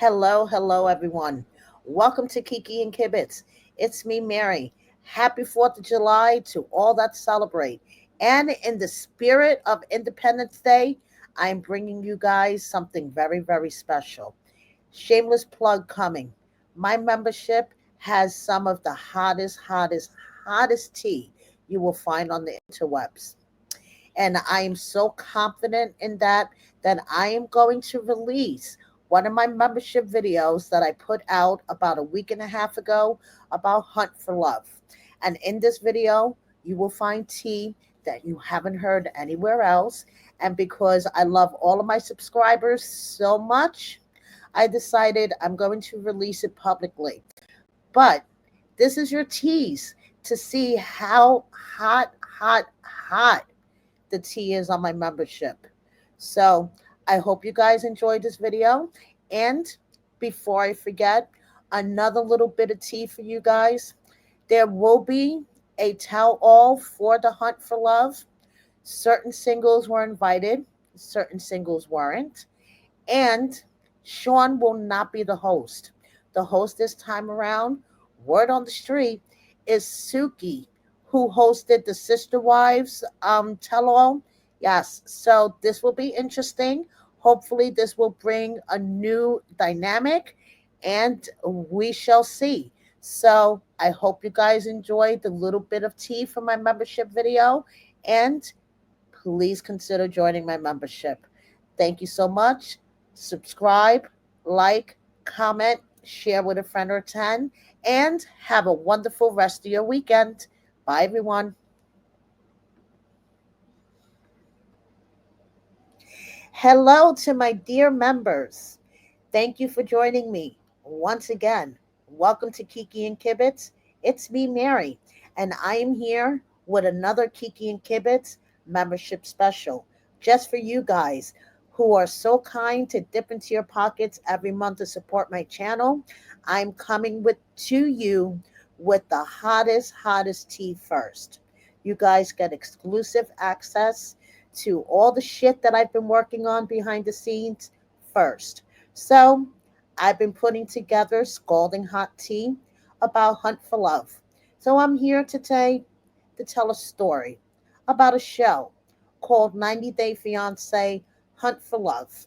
Hello, everyone. Welcome to Kiki and Kibitz. It's me, Mary. Happy 4th of July to all that celebrate. And in the spirit of Independence Day, I'm bringing you guys something very special. Shameless plug coming. My membership has some of the hottest tea you will find on the interwebs. And I am so confident in that I am going to release one of my membership videos that I put out about a week and a half ago about Hunt for Love. And in this video, you will find tea that you haven't heard anywhere else. And because I love all of my subscribers so much, I decided I'm going to release it publicly. But this is your tease to see how hot the tea is on my membership. So I hope you guys enjoyed this video. And before I forget, another little bit of tea for you guys. There will be a tell all for the Hunt for Love. Certain singles were invited, certain singles weren't. And Sean will not be the host. The host this time around, word on the street, is Suki, who hosted the Sister Wives tell all. Yes, so this will be interesting. Hopefully, this will bring a new dynamic, and we shall see. So, I hope you guys enjoyed the little bit of tea from my membership video, and please consider joining my membership. Thank you so much. Subscribe, like, comment, share with a friend or 10, and have a wonderful rest of your weekend. Bye, everyone. Hello to my dear members. Thank you for joining me once again. Welcome to Kiki and Kibitz. It's me, Mary, and I am here with another Kiki and Kibitz membership special just for you guys who are so kind to dip into your pockets every month to support my channel. I'm coming with to you with the hottest tea first. You guys get exclusive access to all the shit that I've been working on behind the scenes first. So, I've been putting together scalding hot tea about Hunt for Love. So, I'm here today to tell a story about a show called 90 Day Fiancé Hunt for Love.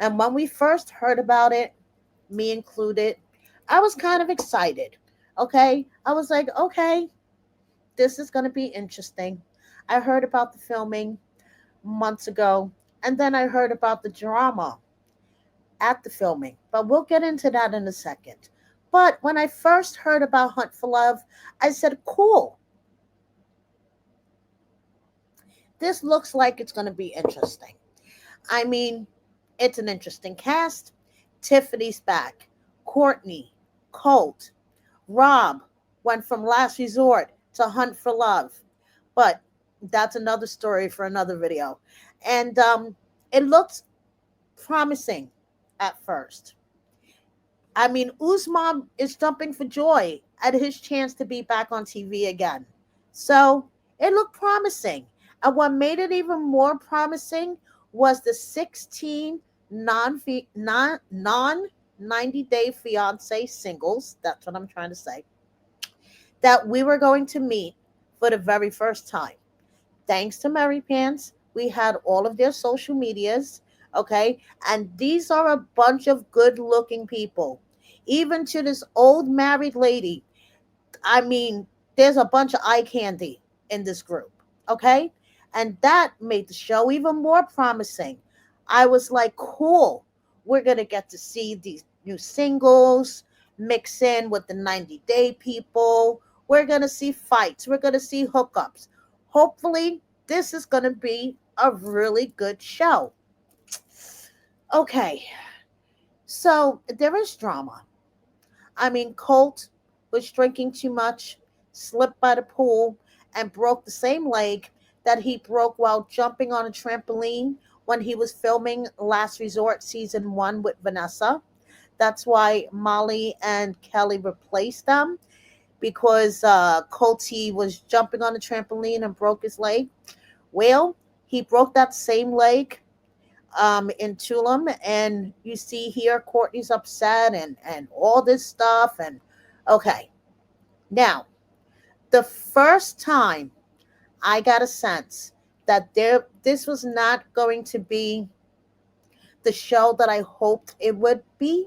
And when we first heard about it, me included, I was kind of excited. Okay? I was like, okay, this is going to be interesting. I heard about the filming months ago, and then I heard about the drama at the filming. But we'll get into that in a second. But when I first heard about Hunt for Love, I said, cool. This looks like it's going to be interesting. I mean, it's an interesting cast. Tiffany's back. Courtney, Colt, Rob went from Last Resort to Hunt for Love. But that's another story for another video. And it looks promising at first. I mean, Usman is jumping for joy at his chance to be back on TV again. So it looked promising. And what made it even more promising was the 16 non 90-day fiance singles. That's what I'm trying to say. That we were going to meet for the very first time. Thanks to Mary Pants, we had all of their social medias, okay? And these are a bunch of good looking people. Even to this old married lady, I mean, there's a bunch of eye candy in this group, okay? And that made the show even more promising. I was like, cool, we're going to get to see these new singles mix in with the 90-day people. We're going to see fights, we're going to see hookups. Hopefully, this is going to be a really good show. Okay, so there is drama. I mean, Colt was drinking too much, slipped by the pool, and broke the same leg that he broke while jumping on a trampoline when he was filming Last Resort Season 1 with Vanessa. That's why Molly and Kelly replaced them because Colty was jumping on the trampoline and broke his leg. Well, he broke that same leg in Tulum, and you see here Courtney's upset and all this stuff. And okay, now the first time I got a sense that this was not going to be the show that I hoped it would be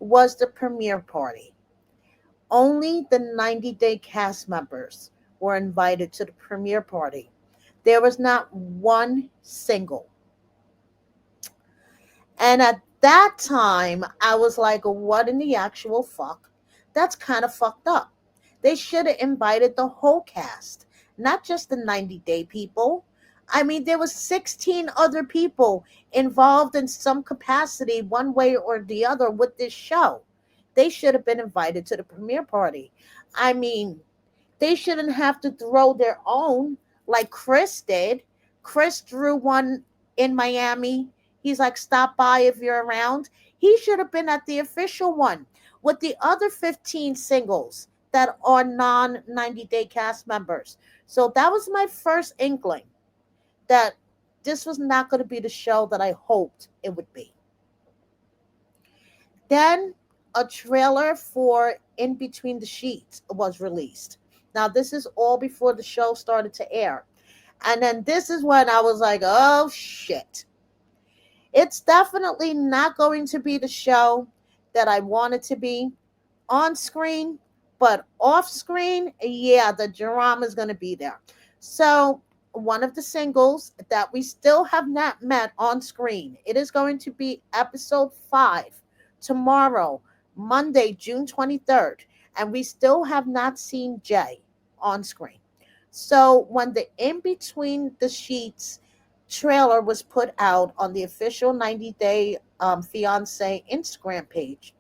was the premiere party. Only the 90-day cast members were invited to the premiere party. There was not one single. And at that time, I was like, what in the actual fuck? That's kind of fucked up. They should have invited the whole cast, not just the 90-day people. I mean, there was 16 other people involved in some capacity, one way or the other, with this show. They should have been invited to the premiere party. I mean, they shouldn't have to throw their own like Chris did. Chris drew one in Miami. He's like, stop by if you're around. He should have been at the official one with the other 15 singles that are non 90-day cast members. So that was my first inkling that this was not going to be the show that I hoped it would be. Then a trailer for In Between the Sheets was released. Now, this is all before the show started to air. And then this is when I was like, oh shit. It's definitely not going to be the show that I want it to be on screen, but off screen, yeah, the drama is going to be there. So, one of the singles that we still have not met on screen, it is going to be episode 5 tomorrow, Monday, June 23rd, and we still have not seen Jay on screen. So, when the In Between the Sheets trailer was put out on the official 90-day fiance Instagram page,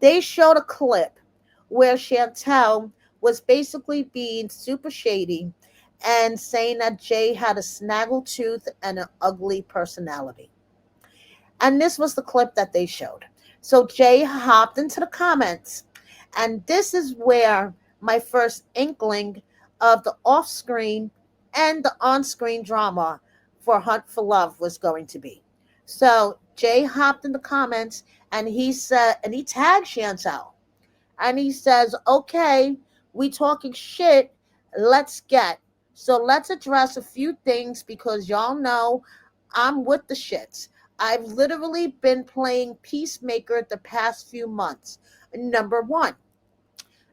they showed a clip where Chantel was basically being super shady and saying that Jay had a snaggle tooth and an ugly personality. And this was the clip that they showed. So Jay hopped into the comments, and this is where my first inkling of the off screen and the on screen drama for Hunt for Love was going to be. So Jay hopped in the comments and he said, and he tagged Chantel and he says, okay, we talking shit, let's get. So let's address a few things because y'all know I'm with the shits. I've literally been playing Peacemaker the past few months. Number one,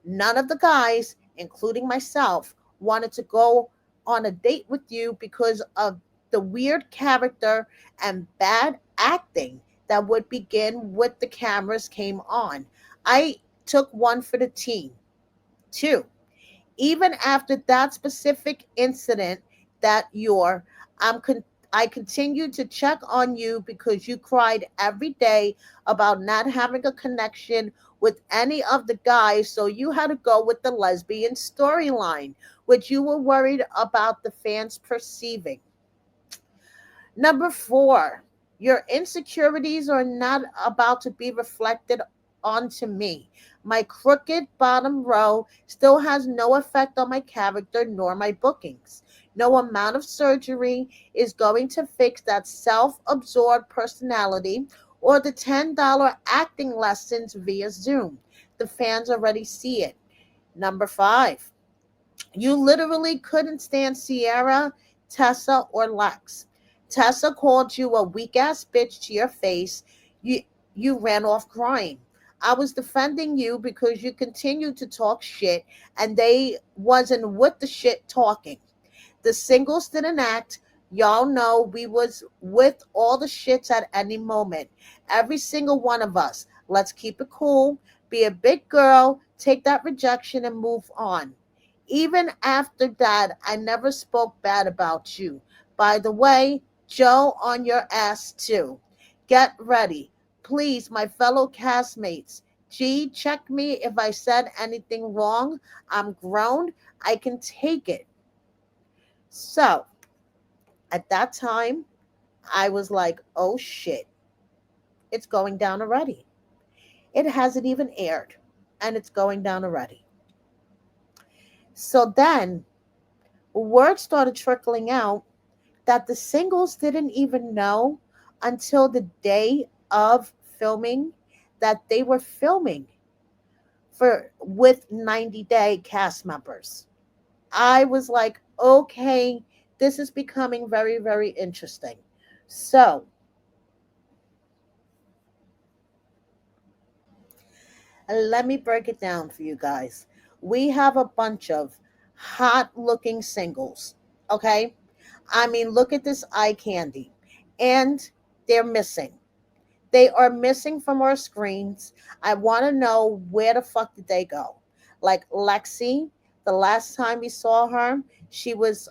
none of the guys, including myself, wanted to go on a date with you because of the weird character and bad acting that would begin with the cameras came on. I took one for the team. Two, even after that specific incident that I'm con- I continued to check on you because you cried every day about not having a connection with any of the guys, so you had to go with the lesbian storyline, which you were worried about the fans perceiving. Number 4, your insecurities are not about to be reflected onto me. My crooked bottom row still has no effect on my character nor my bookings. No amount of surgery is going to fix that self absorbed personality or the $10 acting lessons via Zoom. The fans already see it. Number 5, you literally couldn't stand Sierra, Tessa, or Lex. Tessa called you a weak ass bitch to your face. You you ran off crying. I was defending you because you continued to talk shit and they wasn't with the shit talking. The singles didn't act. Y'all know we was with all the shits at any moment. Every single one of us. Let's keep it cool. Be a big girl. Take that rejection and move on. Even after that, I never spoke bad about you. By the way, Joe on your ass too. Get ready. Please, my fellow castmates. G, check me if I said anything wrong. I'm grown. I can take it. So, at that time, I was like, oh shit, it's going down already. It hasn't even aired, and it's going down already. So then, word started trickling out that the singles didn't even know until the day of filming that they were filming for with 90-day cast members. I was like, okay, this is becoming very, very interesting. So let me break it down for you guys. We have a bunch of hot looking singles. Okay. I mean, look at this eye candy. And they're missing. They are missing from our screens. I want to know where the fuck did they go? Like Lexi, the last time we saw her, she was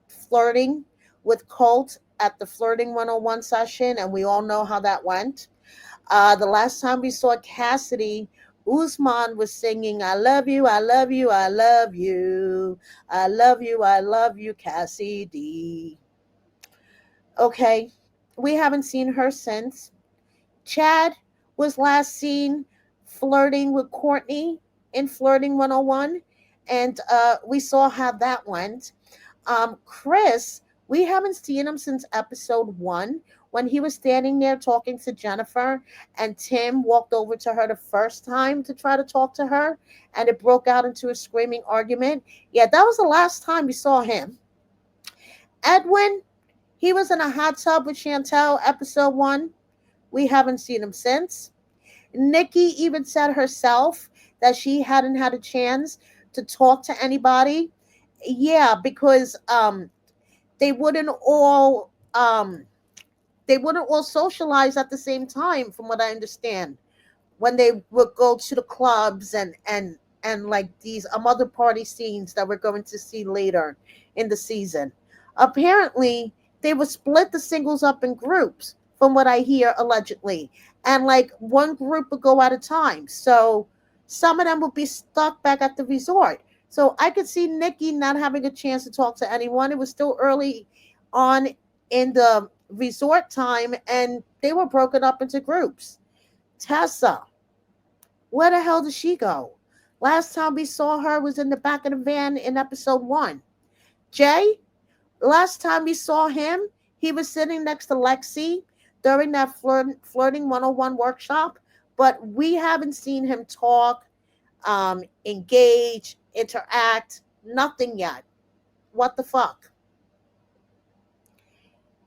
flirting with Colt at the Flirting 101 session, and we all know how that went. The last time we saw Cassidy, Usman was singing, I love you, I love you, I love you, I love you, I love you, Cassidy. Okay, we haven't seen her since. Chad was last seen flirting with Courtney in Flirting 101, and we saw how that went. Chris, we haven't seen him since episode 1 when he was standing there talking to Jennifer, and Tim walked over to her the first time to try to talk to her, and it broke out into a screaming argument. Yeah, that was the last time we saw him. Edwin, he was in a hot tub with Chantel, episode 1. We haven't seen him since. Nikki even said herself that she hadn't had a chance to talk to anybody. Yeah, because they wouldn't all socialize at the same time, from what I understand, when they would go to the clubs and like these other party scenes that we're going to see later in the season. Apparently, they would split the singles up in groups, from what I hear allegedly, and like one group would go at a time. So some of them would be stuck back at the resort. So I could see Nikki not having a chance to talk to anyone. It was still early on in the resort time, and they were broken up into groups. Tessa, where the hell did she go? Last time we saw her was in the back of the van in episode 1. Jay, last time we saw him, he was sitting next to Lexi during that Flirting 101 workshop, but we haven't seen him talk, engage, interact, nothing yet. What the fuck?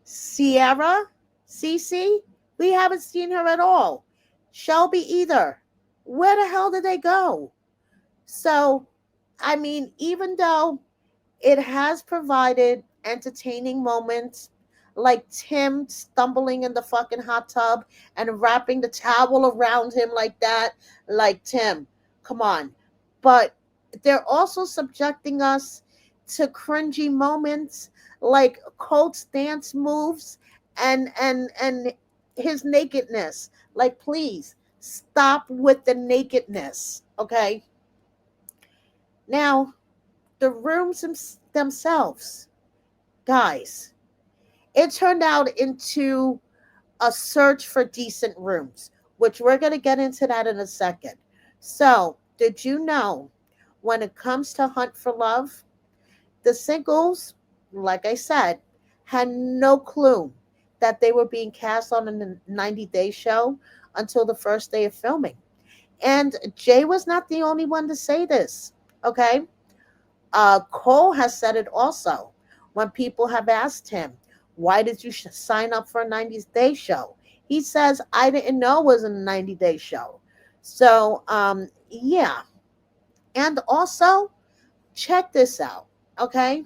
Sierra, Cece, we haven't seen her at all. Shelby either. Where the hell did they go? So, I mean, even though it has provided entertaining moments like Tim stumbling in the fucking hot tub and wrapping the towel around him like that, like Tim, come on. But they're also subjecting us to cringy moments like Colt's dance moves and his nakedness. Like, please stop with the nakedness, okay? Now, the rooms themselves, guys, it turned out into a search for decent rooms, which we're going to get into that in a second. So, did you know when it comes to Hunt for Love, the singles, like I said, had no clue that they were being cast on a 90-day show until the first day of filming. And Jay was not the only one to say this, okay? Cole has said it also when people have asked him, why did you sign up for a 90-day show? He says, I didn't know it was a 90-day show. So, yeah. And also, check this out, okay?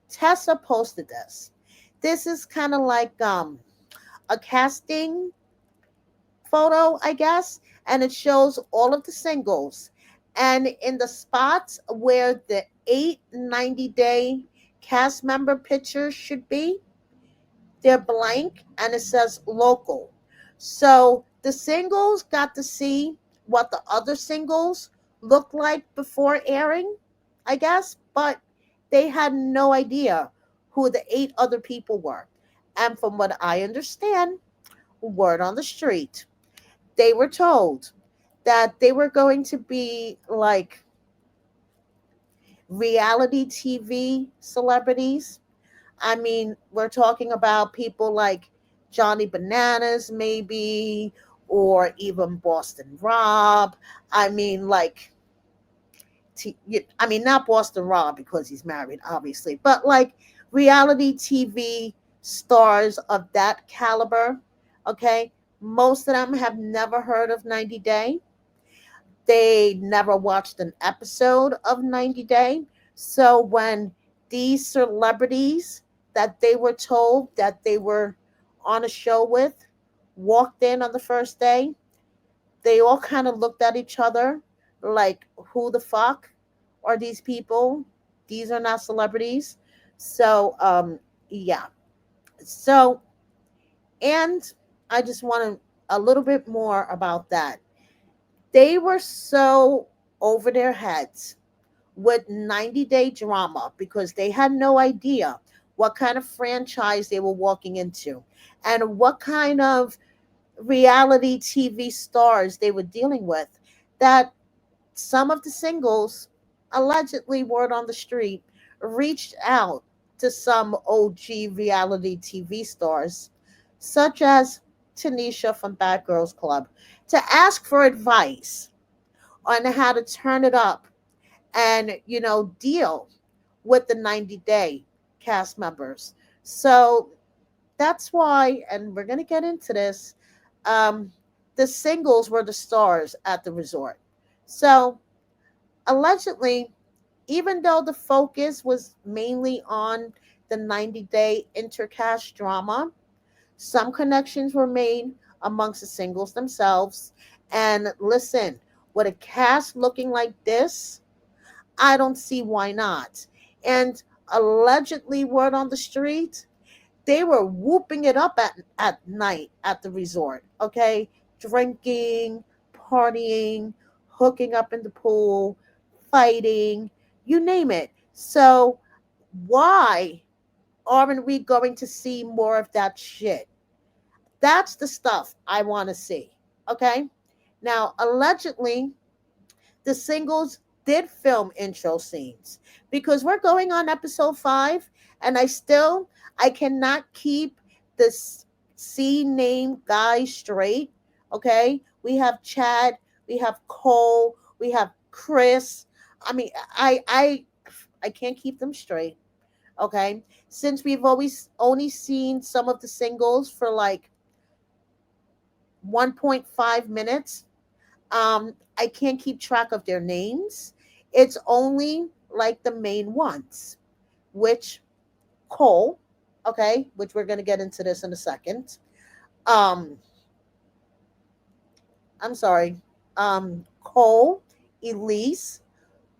Tessa posted this. This is kind of like a casting photo, I guess, and it shows all of the singles. And in the spots where the 90-day cast member pictures should be, they're blank and it says local. So the singles got to see what the other singles looked like before airing, I guess, but they had no idea who the 8 other people were. And from what I understand, word on the street, they were told that they were going to be like reality TV celebrities. I mean, we're talking about people like Johnny Bananas, maybe, or even Boston Rob. I mean, like, I mean, not Boston Rob because he's married, obviously, but like reality TV stars of that caliber. Okay, most of them have never heard of 90 Day. They never watched an episode of 90 Day. So when these celebrities that they were told that they were on a show with walked in on the first day, they all kind of looked at each other like, who the fuck are these people? These are not celebrities. So, yeah. So, and I just want to a little bit more about that. They were so over their heads with 90 Day drama because they had no idea what kind of franchise they were walking into and what kind of reality TV stars they were dealing with, that some of the singles, allegedly word on the street, reached out to some OG reality TV stars, such as Tanisha from Bad Girls Club, to ask for advice on how to turn it up and, deal with the 90 Day cast members. So that's why, and we're going to get into this, um, the singles were the stars at the resort. So allegedly, even though the focus was mainly on the 90 Day intercast drama, some connections were made amongst the singles themselves. And listen, with a cast looking like this, I don't see why not. And allegedly, word on the street, they were whooping it up at night at the resort, okay? Drinking, partying, hooking up in the pool, fighting, you name it. So, why aren't we going to see more of that shit? That's the stuff I want to see, okay? Now, allegedly, the singles did film intro scenes because we're going on episode 5 and I cannot keep this C name guy straight. Okay, we have Chad, we have Cole, we have Chris. I mean, I can't keep them straight. Okay, since we've always only seen some of the singles for like 1.5 minutes, I can't keep track of their names. It's only like the main ones, which Cole, okay, which we're gonna get into this in a second. Um, I'm sorry, Cole, Elise,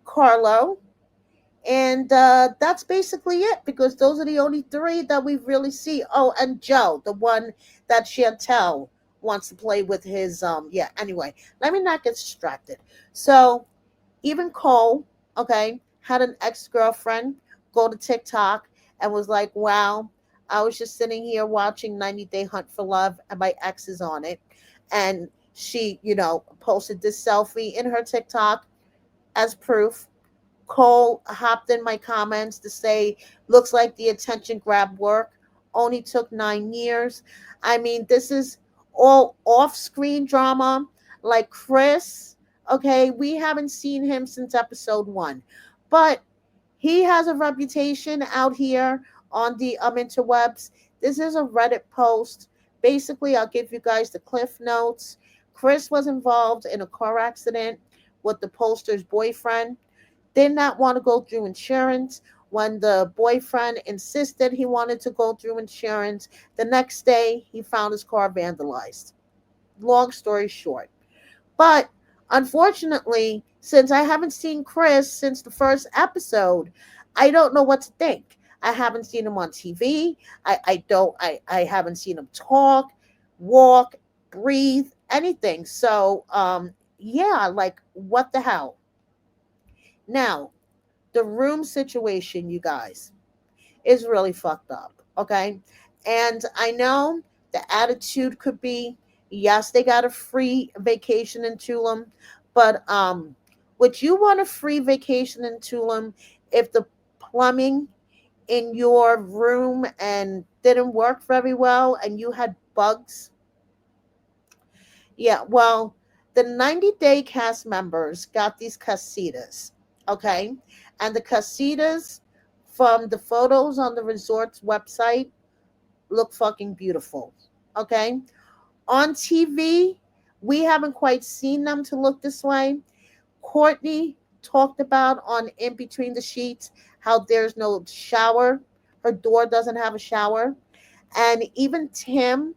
Carlo, and that's basically it because those are the only three that we really see. Oh, and Joe, the one that Chantel wants to play with his yeah. Anyway, let me not get distracted. So even Cole, okay, had an ex girlfriend go to TikTok and was like, wow, I was just sitting here watching 90 Day Hunt for Love and my ex is on it. And she, posted this selfie in her TikTok as proof. Cole hopped in my comments to say, looks like the attention grab work only took 9 years. I mean, this is all off screen drama. Like Chris, okay, we haven't seen him since episode 1, but he has a reputation out here on the interwebs. This is a Reddit post. Basically, I'll give you guys the cliff notes. Chris was involved in a car accident with the poster's boyfriend, did not want to go through insurance. When the boyfriend insisted he wanted to go through insurance, the next day he found his car vandalized. Long story short. But unfortunately, since I haven't seen Chris since the first episode, I don't know what to think. I haven't seen him on TV. I haven't seen him talk, walk, breathe, anything. So yeah, like what the hell? Now, the room situation, you guys, is really fucked up. Okay. And I know the attitude could be, yes, they got a free vacation in Tulum, but would you want a free vacation in Tulum if the plumbing in your room and didn't work very well and you had bugs? Yeah, well, the 90-day cast members got these casitas, okay? And the casitas from the photos on the resort's website look fucking beautiful, okay? On TV, we haven't quite seen them to look this way. Courtney talked about on In Between the Sheets how there's no shower. Her door doesn't have a shower. And even Tim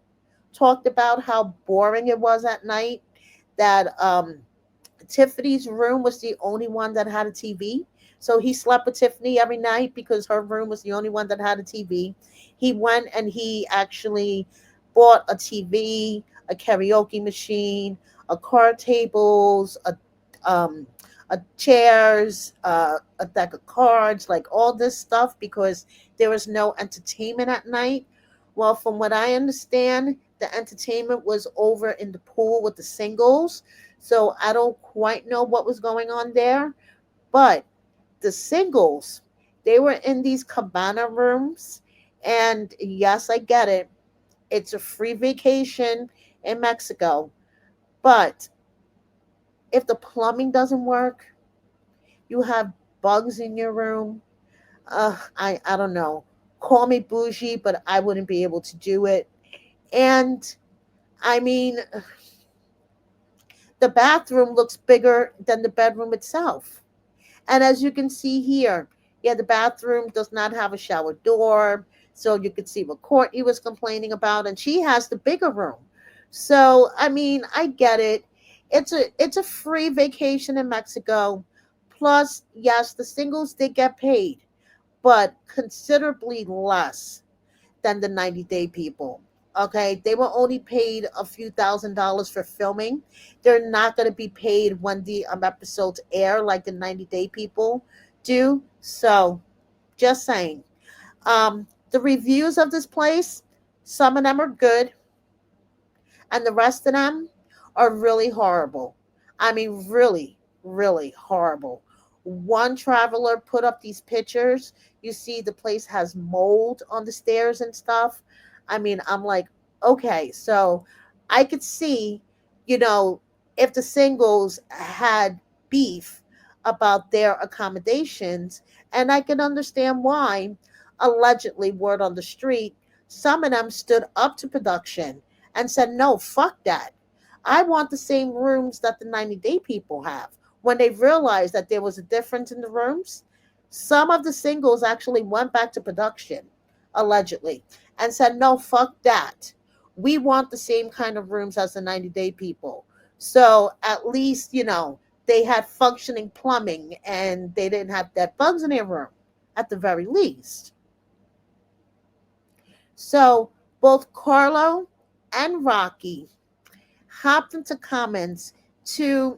talked about how boring it was at night, that Tiffany's room was the only one that had a TV. So he slept with Tiffany every night because her room was the only one that had a TV. He went and he actually bought a TV, a karaoke machine, a card tables, um, a chairs, a deck of cards, like all this stuff because there was no entertainment at night. Well, from what I understand, the entertainment was over in the pool with the singles. So I don't quite know what was going on there. But the singles, they were in these cabana rooms. And yes, I get it. It's a free vacation in Mexico. But if the plumbing doesn't work, you have bugs in your room. I don't know. Call me bougie, but I wouldn't be able to do it. And I mean, the bathroom looks bigger than the bedroom itself. And as you can see here, yeah, the bathroom does not have a shower door. So you can see what Courtney was complaining about, and she has the bigger room. So I mean, I get it. It's a free vacation in Mexico. Plus, yes, the singles did get paid, but considerably less than the 90-day people. Okay, they were only paid a few $1,000s for filming. They're not going to be paid when the episodes air like the 90-day people do. So, just saying. The reviews of this place, some of them are good, and the rest of them are really horrible. I mean, really, really horrible. One traveler put up these pictures. You see, the place has mold on the stairs and stuff. I mean, I'm like, okay, so I could see, you know, if the singles had beef about their accommodations, and I can understand why, allegedly, word on the street, some of them stood up to production and said, no, fuck that. I want the same rooms that the 90-day people have. When they realized that there was a difference in the rooms, some of the singles actually went back to production, allegedly, and said, no, fuck that. We want the same kind of rooms as the 90-day people. So at least, they had functioning plumbing and they didn't have dead bugs in their room, at the very least. So both Carlo and Rocky hopped into comments to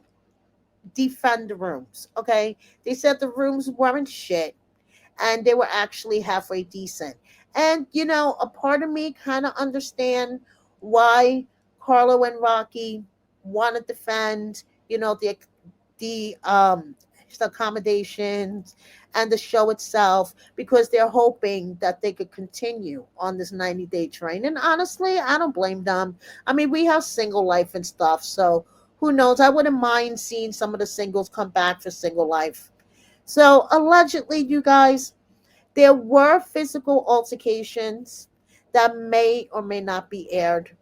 defend the rooms. Okay. They said the rooms weren't shit and they were actually halfway decent. And, a part of me kind of understand why Carlo and Rocky want to defend, the accommodations and the show itself because they're hoping that they could continue on this 90-day train. And honestly, I don't blame them. I mean, we have single life and stuff, so who knows? I wouldn't mind seeing some of the singles come back for single life. So allegedly, you guys, there were physical altercations that may or may not be aired.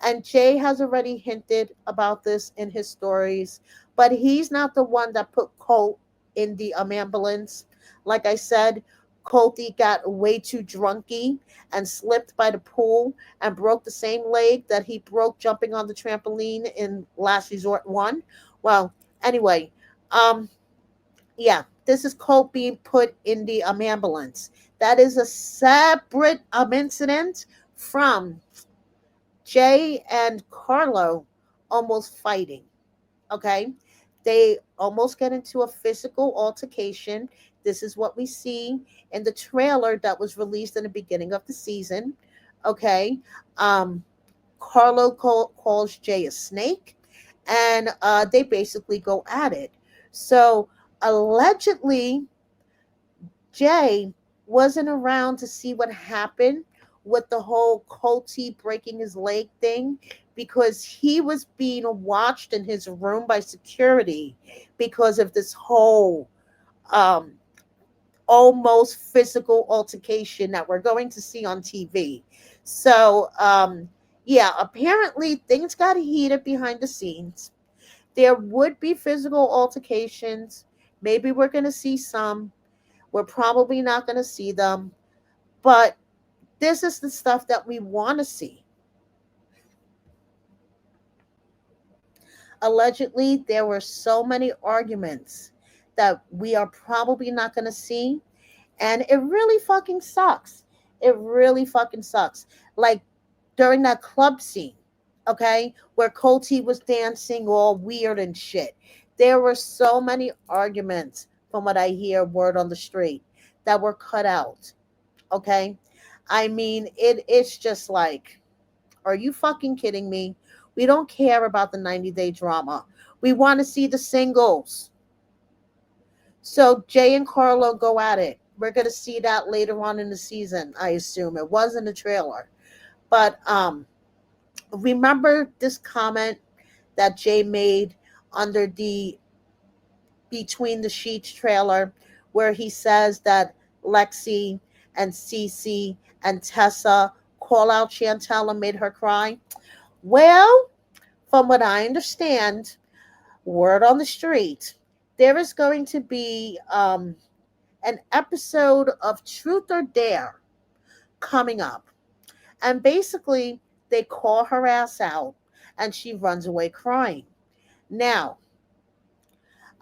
And Jay has already hinted about this in his stories, but he's not the one that put Colt in the ambulance. Like I said, Colty got way too drunky and slipped by the pool and broke the same leg that he broke jumping on the trampoline in Last Resort 1. Well, anyway, um, yeah, this is Colt being put in the ambulance. That is a separate incident from Jay and Carlo almost fighting. Okay. They almost get into a physical altercation. This is what we see in the trailer that was released in the beginning of the season. Okay. Um, Carlo calls Jay a snake, and they basically go at it. So allegedly, Jay wasn't around to see what happened with the whole Colty breaking his leg thing, because he was being watched in his room by security because of this whole um, almost physical altercation that we're going to see on TV. So, yeah, apparently things got heated behind the scenes. There would be physical altercations. Maybe we're going to see some. We're probably not going to see them. But this is the stuff that we want to see. Allegedly, there were so many arguments that we are probably not going to see. And it really fucking sucks. It really fucking sucks. Like during that club scene, okay, where Colty was dancing all weird and shit. There were so many arguments, from what I hear, word on the street, that were cut out. Okay. I mean, it's just like, are you fucking kidding me? We don't care about the 90-day drama. We want to see the singles. So Jay and Carlo go at it. We're going to see that later on in the season, I assume. It was in the trailer. But remember this comment that Jay made under the Between the Sheets trailer, where he says that Lexi and Cece and Tessa call out Chantel and made her cry? Well, from what I understand, word on the street, there is going to be an episode of Truth or Dare coming up. And basically, they call her ass out and she runs away crying. Now,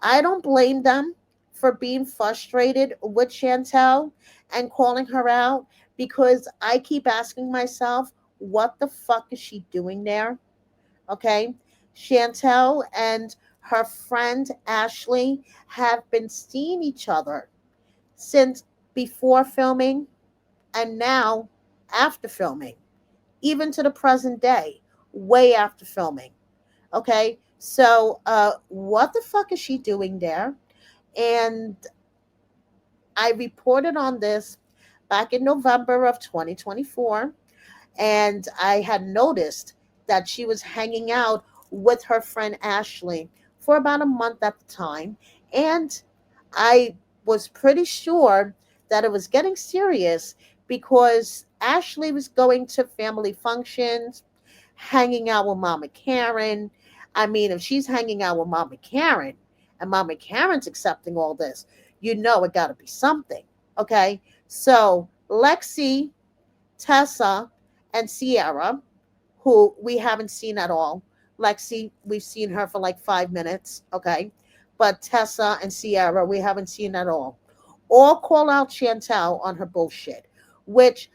I don't blame them for being frustrated with Chantel and calling her out, because I keep asking myself, what the fuck is she doing there? Okay. Chantel and her friend Ashley have been seeing each other since before filming and now after filming, even to the present day, way after filming. Okay. So, what the fuck is she doing there? And I reported on this back in November of 2024, and I had noticed that she was hanging out with her friend Ashley for about a month at the time, and I was pretty sure that it was getting serious, because Ashley was going to family functions, hanging out with Mama Karen. I mean, if she's hanging out with Mama Karen and Mama Karen's accepting all this, you know it got to be something. Okay. So Lexi, Tessa, and Sierra, who we haven't seen at all. Lexi, we've seen her for like 5 minutes. Okay. But Tessa and Sierra, we haven't seen at all call out Chantel on her bullshit, which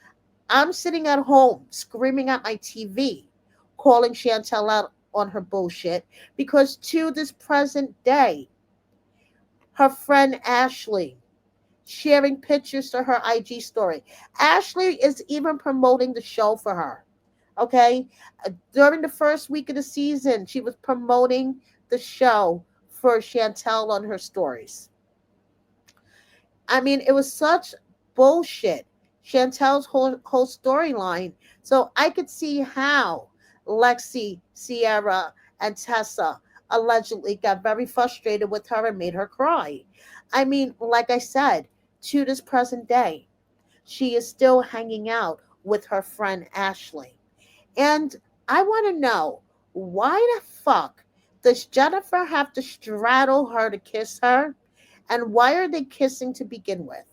I'm sitting at home screaming at my TV, calling Chantel out on her bullshit, because to this present day, her friend Ashley sharing pictures to her IG story. Ashley is even promoting the show for her. Okay? During the first week of the season, she was promoting the show for Chantel on her stories. I mean, it was such bullshit. Chantel's whole storyline. So I could see how Lexi, Sierra, and Tessa allegedly got very frustrated with her and made her cry. I mean, like I said, to this present day, she is still hanging out with her friend Ashley. And I want to know, why the fuck does Jennifer have to straddle her to kiss her? And why are they kissing to begin with?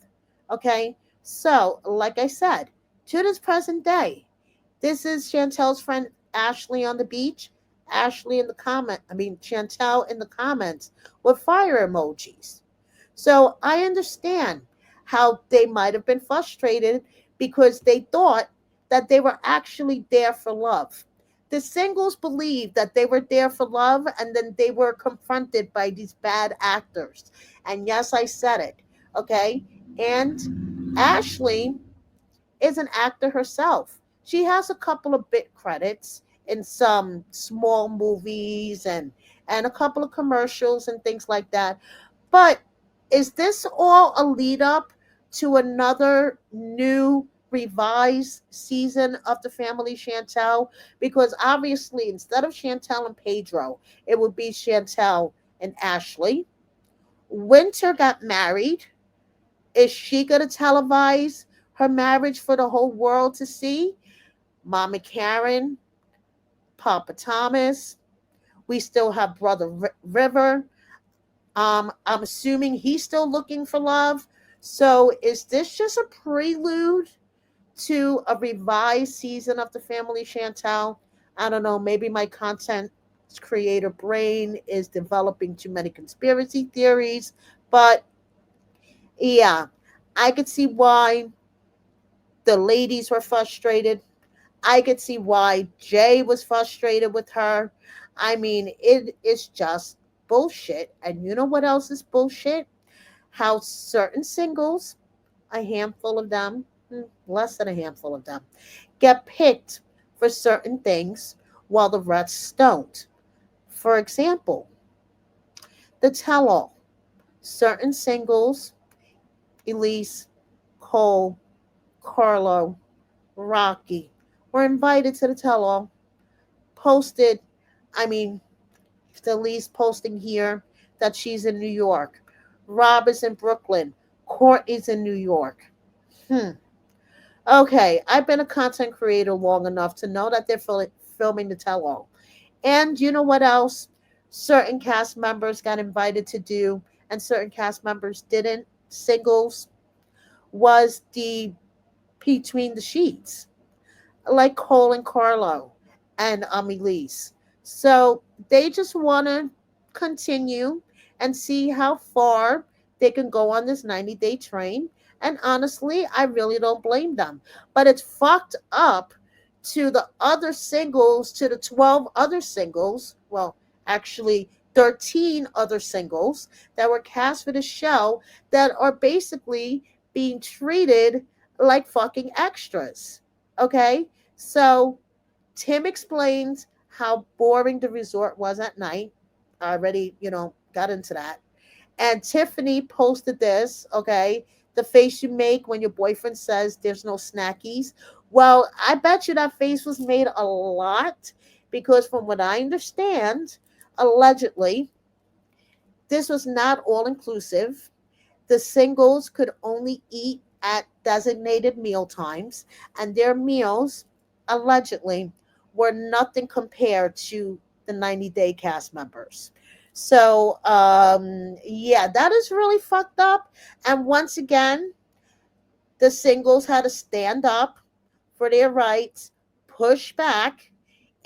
Okay, so like I said, to this present day, this is Chantel's friend Ashley on the beach. Ashley in the comment, I mean Chantel in the comments with fire emojis. So I understand how they might have been frustrated, because they thought that they were actually there for love. The singles believed that they were there for love, and then they were confronted by these bad actors. And yes, I said it. Okay. And Ashley is an actor herself. She has a couple of bit credits in some small movies and a couple of commercials and things like that. But is this all a lead up to another new revised season of the family Chantel? Because obviously, instead of Chantel and Pedro, it would be Chantel and Ashley. Winter got married. Is she going to televise her marriage for the whole world to see? Mama Karen, Papa Thomas. We still have Brother River. I'm assuming he's still looking for love. So is this just a prelude to a revised season of the family Chantel? I don't know. Maybe my content creator brain is developing too many conspiracy theories. But yeah, I could see why the ladies were frustrated. I could see why Jay was frustrated with her. I mean, it is just bullshit. And you know what else is bullshit? How certain singles, a handful of them, less than a handful of them, get picked for certain things while the rest don't. For example, the tell all. Certain singles, Elise, Cole, Carlo, Rocky, were invited to the tell all, posted, I mean, Elise posting here that she's in New York. Rob is in Brooklyn. Courtney's in New York. Hmm. Okay, I've been a content creator long enough to know that they're filming the tell all. And you know what else? Certain cast members got invited to do, and certain cast members didn't. Singles was the between the sheets, like Cole and Carlo and Elise. So they just want to continue and see how far they can go on this 90-day train. And honestly, I really don't blame them. But it's fucked up to the other singles, to the 12 other singles, well, actually 13 other singles that were cast for the show that are basically being treated like fucking extras. Okay? So Tim explains how boring the resort was at night. I already, got into that. And Tiffany posted this, okay? The face you make when your boyfriend says there's no snackies. Well, I bet you that face was made a lot because, from what I understand, allegedly, this was not all inclusive. The singles could only eat at designated meal times, and their meals, allegedly, were nothing compared to the 90-day cast members. So, yeah, that is really fucked up. And once again, the singles had to stand up for their rights, push back,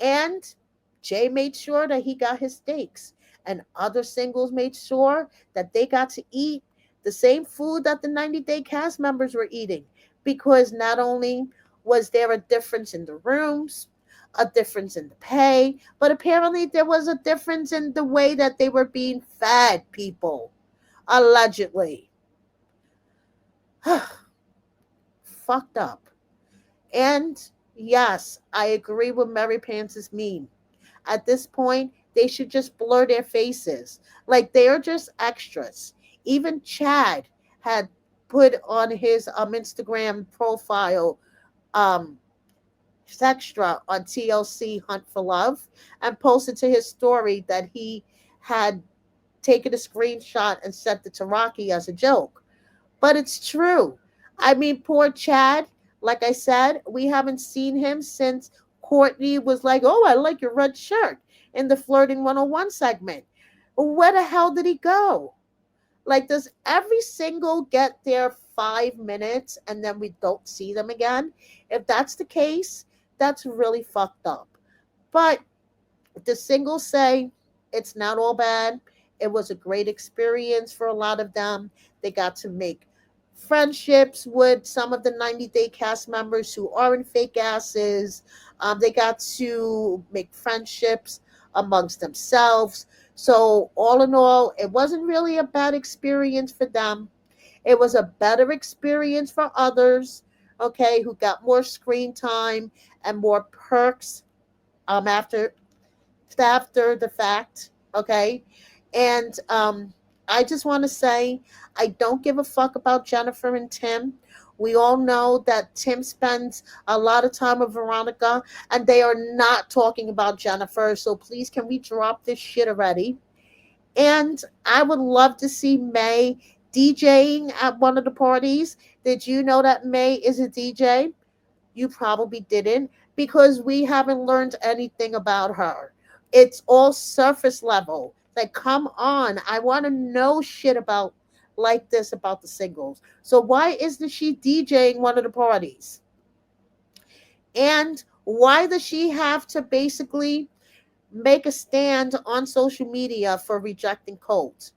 and Jay made sure that he got his steaks. And other singles made sure that they got to eat the same food that the 90-day cast members were eating. Because not only was there a difference in the rooms, a difference in the pay, but apparently there was a difference in the way that they were being fed, people. Allegedly. Fucked up. And yes, I agree with Mary Pance's meme. At this point, they should just blur their faces. Like they're just extras. Even Chad had put on his Instagram profile um extra on TLC Hunt for Love and posted to his story that he had taken a screenshot and sent it to Rocky as a joke. But it's true. I mean, poor Chad, like I said, we haven't seen him since Courtney was like, "Oh, I like your red shirt" in the Flirting 101 segment. Where the hell did he go? Like, does every single get their 5 minutes and then we don't see them again? If that's the case, that's really fucked up. But the singles say it's not all bad. It was a great experience for a lot of them. They got to make friendships with some of the 90-day cast members who aren't fake asses. They got to make friendships amongst themselves. So, all in all, it wasn't really a bad experience for them. It was a better experience for others, okay, who got more screen time and more perks after the fact, okay? And I just want to say I don't give a fuck about Jennifer and Tim. We all know that Tim spends a lot of time with Veronica, and they are not talking about Jennifer. So please, can we drop this shit already? And I would love to see May DJing at one of the parties. Did you know that May is a DJ? You probably didn't, because we haven't learned anything about her. It's all surface level. Like, come on. I want to know shit about like this about the singles. So why isn't she DJing one of the parties? And why does she have to basically make a stand on social media for rejecting Colt?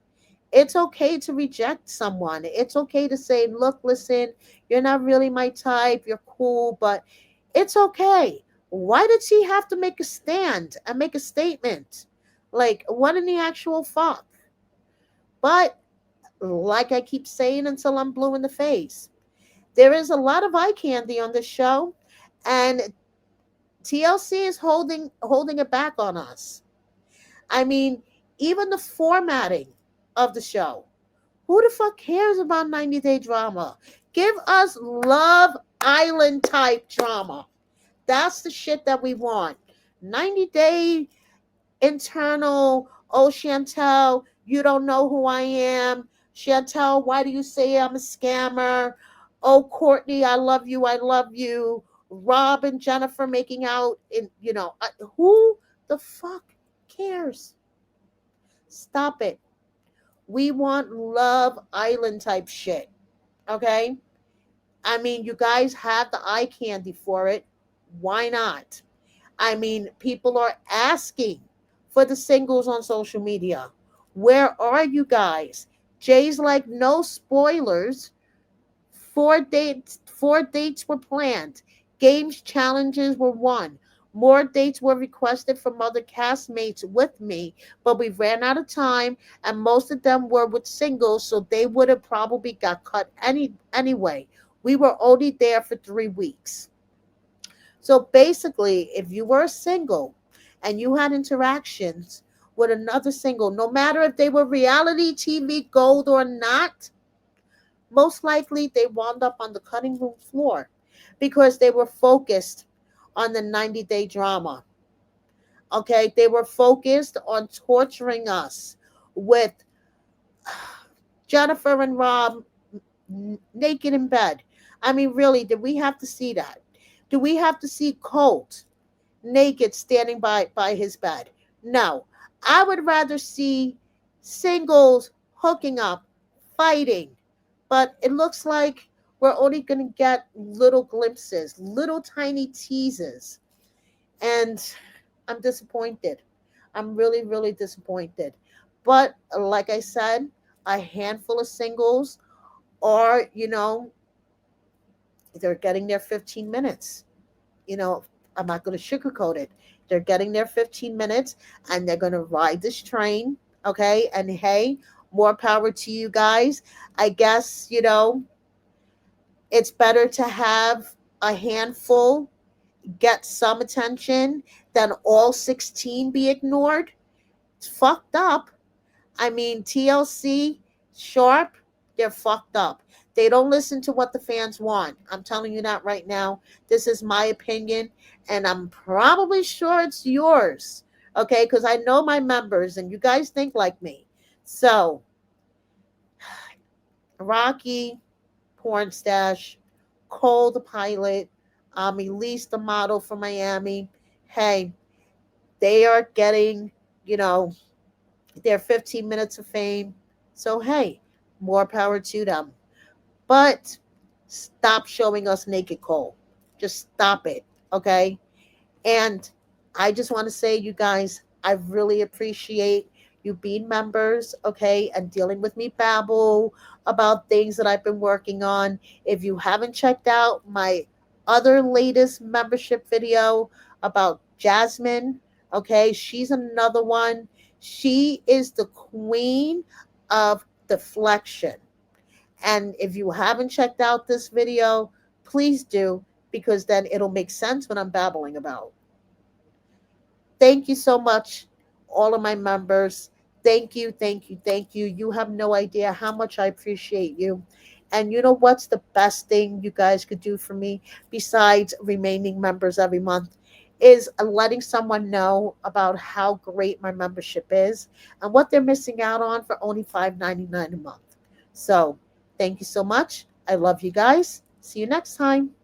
It's okay to reject someone. It's okay to say, look, listen, you're not really my type. You're cool, but it's okay. Why did she have to make a stand and make a statement? Like, what in the actual fuck? But, like I keep saying until I'm blue in the face, there is a lot of eye candy on this show, and TLC is holding it back on us. I mean, even the formatting of the show. Who the fuck cares about 90 Day Drama? Give us Love Island type drama. That's the shit that we want. 90 Day internal. Oh, Chantel, you don't know who I am. Chantel, why do you say I'm a scammer? Oh, Courtney, I love you. I love you. Rob and Jennifer making out. Who the fuck cares? Stop it. We want Love Island type shit. Okay? I mean, you guys have the eye candy for it. Why not? I mean, people are asking for the singles on social media. Where are you guys? Jay's like, no spoilers. Four dates were planned. Games challenges were won. More dates were requested from other castmates with me, but we ran out of time, and most of them were with singles, so they would have probably got cut anyway. We were only there for 3 weeks. So basically, if you were a single and you had interactions with another single, no matter if they were reality TV gold or not, most likely they wound up on the cutting room floor because they were focused on the 90 Day Drama. Okay, they were focused on torturing us with Jennifer and Rob naked in bed. I mean, really, did we have to see that? Do we have to see Colt naked standing by his bed? No. I would rather see singles hooking up, fighting. But it looks like we're only going to get little glimpses, little tiny teases. And I'm disappointed. I'm really, really disappointed. But like I said, a handful of singles are, they're getting their 15 minutes. You know, I'm not going to sugarcoat it. They're getting their 15 minutes and they're going to ride this train. Okay. And hey, more power to you guys. I guess, it's better to have a handful get some attention than all 16 be ignored. It's fucked up. I mean, TLC, Sharp, they're fucked up. They don't listen to what the fans want. I'm telling you that right now. This is my opinion, and I'm probably sure it's yours. Okay, because I know my members, and you guys think like me. So, Rocky, Porn Stash, Cole the pilot, Elise the model from Miami. Hey, they are getting, you know, their 15 minutes of fame. So, hey, more power to them. But stop showing us naked Cole. Just stop it, okay? And I just want to say, you guys, I really appreciate you being members, okay, and dealing with me babble about things that I've been working on. If you haven't checked out my other latest membership video about Jasmine, okay, she's another one. She is the queen of deflection. And if you haven't checked out this video, please do, because then it'll make sense what I'm babbling about. Thank you so much, all of my members. Thank you, thank you, thank you. You have no idea how much I appreciate you. And you know what's the best thing you guys could do for me besides remaining members every month is letting someone know about how great my membership is and what they're missing out on for only $5.99 a month. So, thank you so much. I love you guys. See you next time.